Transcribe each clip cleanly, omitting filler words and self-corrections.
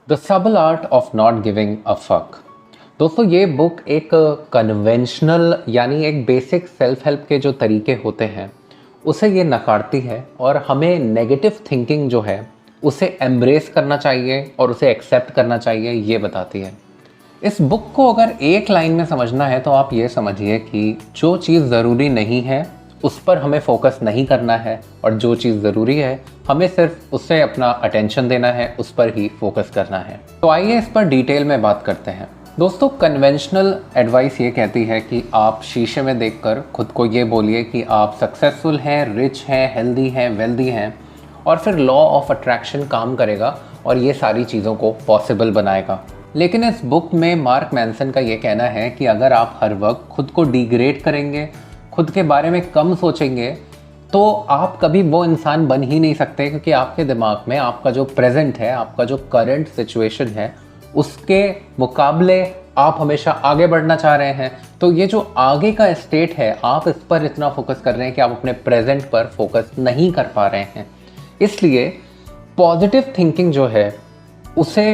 The सबल art of not giving a fuck. दोस्तों, ये बुक एक कन्वेंशनल यानी एक बेसिक सेल्फ हेल्प के जो तरीके होते हैं उसे ये नकारती है और हमें नेगेटिव थिंकिंग जो है उसे एम्ब्रेस करना चाहिए और उसे एक्सेप्ट करना चाहिए, ये बताती है। इस बुक को अगर एक लाइन में समझना है तो आप ये समझिए कि जो चीज़ ज़रूरी नहीं है उस पर हमें फोकस नहीं करना है और जो चीज़ ज़रूरी है हमें सिर्फ उससे अपना अटेंशन देना है, उस पर ही फोकस करना है। तो आइए इस पर डिटेल में बात करते हैं। दोस्तों, कन्वेंशनल एडवाइस ये कहती है कि आप शीशे में देखकर खुद को ये बोलिए कि आप सक्सेसफुल हैं, रिच हैं, हेल्दी हैं, वेल्दी हैं, और फिर लॉ ऑफ अट्रैक्शन काम करेगा और ये सारी चीज़ों को पॉसिबल बनाएगा। लेकिन इस बुक में मार्क मैनसन का ये कहना है कि अगर आप हर वक्त खुद को डिग्रेड करेंगे, खुद के बारे में कम सोचेंगे, तो आप कभी वो इंसान बन ही नहीं सकते, क्योंकि आपके दिमाग में आपका जो प्रेजेंट है, आपका जो करंट सिचुएशन है, उसके मुकाबले आप हमेशा आगे बढ़ना चाह रहे हैं। तो ये जो आगे का स्टेट है, आप इस पर इतना फोकस कर रहे हैं कि आप अपने प्रेजेंट पर फोकस नहीं कर पा रहे हैं। इसलिए पॉजिटिव थिंकिंग जो है उसे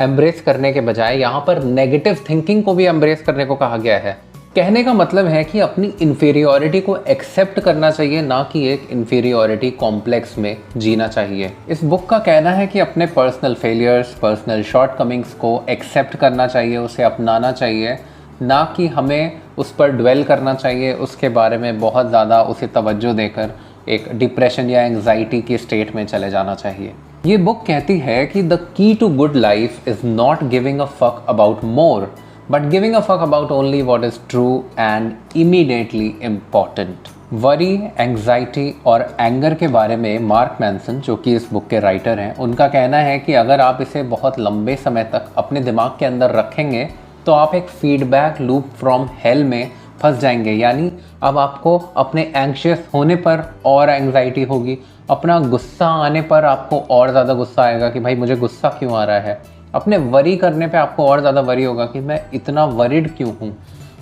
एम्ब्रेस करने के बजाय यहाँ पर नेगेटिव थिंकिंग को भी एम्ब्रेस करने को कहा गया है। कहने का मतलब है कि अपनी इन्फीरियॉरिटी को एक्सेप्ट करना चाहिए, ना कि एक इन्फीरियॉरिटी कॉम्प्लेक्स में जीना चाहिए। इस बुक का कहना है कि अपने पर्सनल फेलियर्स, पर्सनल शॉर्टकमिंग्स को एक्सेप्ट करना चाहिए, उसे अपनाना चाहिए, ना कि हमें उस पर ड्वेल करना चाहिए, उसके बारे में बहुत ज़्यादा उसे तवज्जो देकर एक डिप्रेशन या एंग्जाइटी की स्टेट में चले जाना चाहिए। ये बुक कहती है कि the key to good life is not giving a fuck about more, but giving a fuck about only what is true and immediately important। Worry, anxiety और एंगर के बारे में मार्क मैनसन, जो कि इस बुक के राइटर हैं, उनका कहना है कि अगर आप इसे बहुत लंबे समय तक अपने दिमाग के अंदर रखेंगे तो आप एक फीडबैक लूप फ्रॉम हेल में फंस जाएंगे। यानी अब आपको अपने एंग्शियस होने पर और एंग्जाइटी होगी, अपना गुस्सा आने पर आपको और ज़्यादा गुस्सा आएगा कि भाई मुझे गुस्सा क्यों आ रहा है, अपने वरी करने पे आपको और ज़्यादा वरी होगा कि मैं इतना वरिड क्यों हूँ।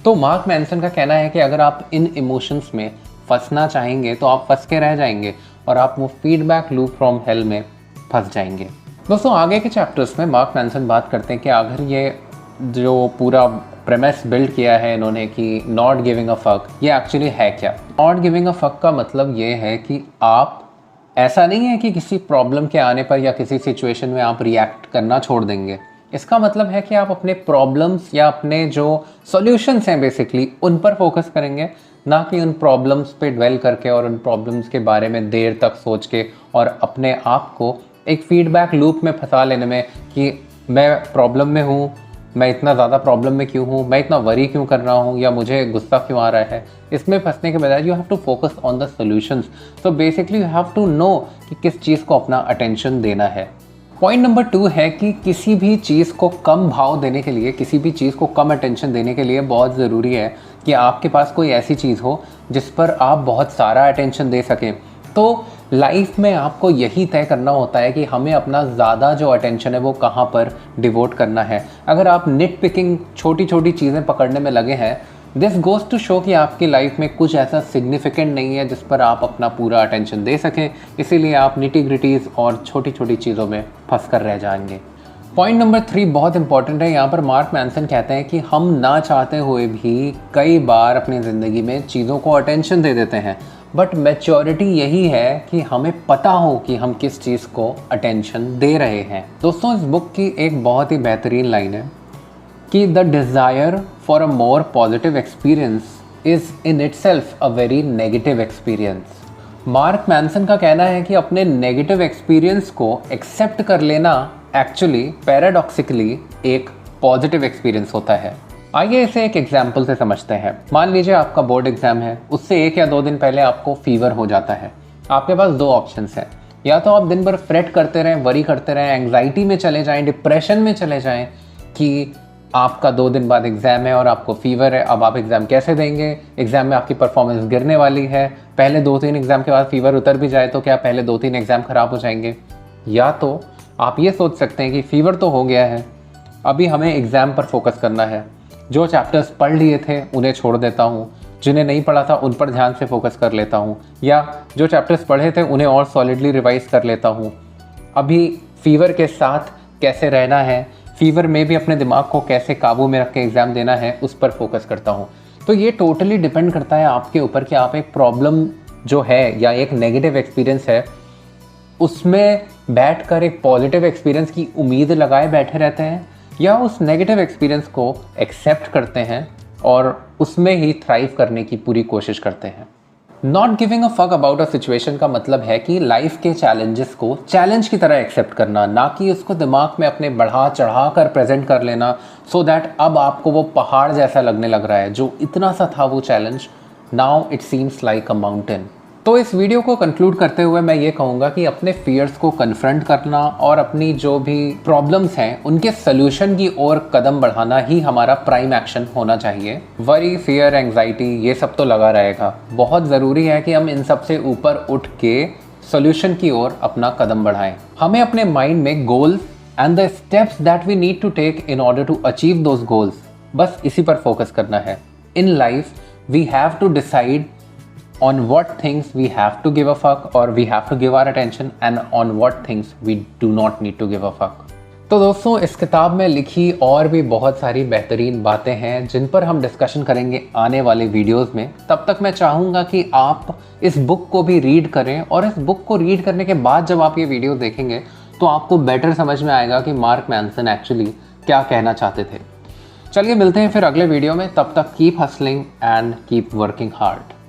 तो मार्क मैनसन का कहना है कि अगर आप इन इमोशंस में फंसना चाहेंगे तो आप फंस के रह जाएंगे और आप वो फीडबैक लूप फ्रॉम हेल में फंस जाएंगे। दोस्तों, आगे के चैप्टर्स में मार्क मैनसन बात करते हैं कि अगर ये जो पूरा प्रेमिस बिल्ड किया है इन्होंने कि नॉट गिविंग अ फक, ये एक्चुअली है क्या। नॉट गिविंग अ फक का मतलब ये है कि आप, ऐसा नहीं है कि किसी प्रॉब्लम के आने पर या किसी सिचुएशन में आप रिएक्ट करना छोड़ देंगे। इसका मतलब है कि आप अपने प्रॉब्लम्स या अपने जो सॉल्यूशंस हैं बेसिकली उन पर फोकस करेंगे, ना कि उन प्रॉब्लम्स पे ड्वेल करके और उन प्रॉब्लम्स के बारे में देर तक सोच के और अपने आप को एक फीडबैक लूप में फंसा लेने में कि मैं प्रॉब्लम में हूँ, मैं इतना ज़्यादा प्रॉब्लम में क्यों हूँ, मैं इतना वरी क्यों कर रहा हूँ, या मुझे गुस्सा क्यों आ रहा है। इसमें फंसने के बजाय you have to focus on the solutions. तो basically you have to know कि किस चीज़ को अपना अटेंशन देना है। पॉइंट नंबर 2 है कि किसी भी चीज़ को कम भाव देने के लिए, किसी भी चीज़ को कम अटेंशन देने के लिए बहुत ज़रूरी है कि आपके पास कोई ऐसी चीज़ हो जिस पर आप बहुत सारा अटेंशन दे सकें। तो लाइफ में आपको यही तय करना होता है कि हमें अपना ज़्यादा जो अटेंशन है वो कहाँ पर डिवोट करना है। अगर आप निट पिकिंग, छोटी छोटी चीज़ें पकड़ने में लगे हैं, दिस गोज़ टू शो कि आपकी लाइफ में कुछ ऐसा सिग्निफिकेंट नहीं है जिस पर आप अपना पूरा अटेंशन दे सकें। इसीलिए आप निटी ग्रिटीज़ और छोटी छोटी चीज़ों में फंस कर रह जाएंगे। पॉइंट नंबर 3 बहुत इंपॉर्टेंट है। यहाँ पर मार्क मैनसन कहते हैं कि हम ना चाहते हुए भी कई बार अपनी ज़िंदगी में चीज़ों को अटेंशन दे देते हैं, बट मैच्योरिटी यही है कि हमें पता हो कि हम किस चीज़ को अटेंशन दे रहे हैं। दोस्तों, इस बुक की एक बहुत ही बेहतरीन लाइन है कि the desire for a more positive experience is in itself a very negative experience. Mark Manson का कहना है कि अपने नेगेटिव एक्सपीरियंस को एक्सेप्ट कर लेना एक्चुअली पैराडॉक्सिकली एक पॉजिटिव एक्सपीरियंस होता है। आइए इसे एक एग्जाम्पल से समझते हैं। मान लीजिए आपका बोर्ड एग्जाम है, उससे 1 या 2 दिन पहले आपको फीवर हो जाता है। आपके पास 2 ऑप्शंस हैं, या तो आप दिन भर फ्रेट करते रहें, वरी करते रहें, एंग्जाइटी में चले जाएं, डिप्रेशन में चले जाएं कि आपका 2 दिन बाद एग्ज़ाम है और आपको फीवर है, अब आप एग्ज़ाम कैसे देंगे, एग्ज़ाम में आपकी परफॉर्मेंस गिरने वाली है, पहले 2-3 एग्ज़ाम के बाद फीवर उतर भी जाए तो क्या पहले 2-3 एग्ज़ाम ख़राब हो जाएंगे। या तो आप ये सोच सकते हैं कि फ़ीवर तो हो गया है, अभी हमें एग्ज़ाम पर फोकस करना है, जो चैप्टर्स पढ़ लिए थे उन्हें छोड़ देता हूँ, जिन्हें नहीं पढ़ा था उन पर ध्यान से फोकस कर लेता हूँ, या जो चैप्टर्स पढ़े थे उन्हें और सॉलिडली रिवाइज कर लेता हूँ। अभी फीवर के साथ कैसे रहना है, फीवर में भी अपने दिमाग को कैसे काबू में रख के एग्ज़ाम देना है, उस पर फोकस करता हूँ। तो ये टोटली डिपेंड करता है आपके ऊपर कि आप एक प्रॉब्लम जो है या एक नेगेटिव एक्सपीरियंस है उसमें बैठकर एक पॉजिटिव एक्सपीरियंस की उम्मीद लगाए बैठे रहते हैं या उस नेगेटिव एक्सपीरियंस को एक्सेप्ट करते हैं और उसमें ही थ्राइव करने की पूरी कोशिश करते हैं। Not giving a fuck about a situation का मतलब है कि लाइफ के चैलेंजेस को चैलेंज की तरह एक्सेप्ट करना, ना कि उसको दिमाग में अपने बढ़ा चढ़ा कर प्रेजेंट कर लेना सो दैट अब आपको वो पहाड़ जैसा लगने लग रहा है। जो इतना सा था वो challenge, now it seems like a mountain. तो इस वीडियो को कंक्लूड करते हुए मैं ये कहूँगा कि अपने फियर्स को कन्फ्रंट करना और अपनी जो भी प्रॉब्लम्स हैं उनके सल्यूशन की ओर कदम बढ़ाना ही हमारा प्राइम एक्शन होना चाहिए। वरी, फियर, एंग्जाइटी ये सब तो लगा रहेगा। बहुत ज़रूरी है कि हम इन सब से ऊपर उठ के सॉल्यूशन की ओर अपना कदम बढ़ाएं। हमें अपने माइंड में goals and the steps that we need to take in order to achieve those goals, बस इसी पर फोकस करना है। In life we have to decide on what things we have to give a fuck or we have to give our attention and on what things we do not need to give a fuck। तो दोस्तों, इस किताब में लिखी और भी बहुत सारी बेहतरीन बातें हैं जिन पर हम डिस्कशन करेंगे आने वाले वीडियोस में। तब तक मैं चाहूँगा कि आप इस बुक को भी रीड करें और इस बुक को रीड करने के बाद जब आप ये वीडियो देखेंगे तो आपको बेटर समझ में आएगा कि मार्क मैनसन एक्चुअली क्या कहना चाहते थे। चलिए मिलते हैं फिर अगले वीडियो में। तब तक keep hustling and keep working hard.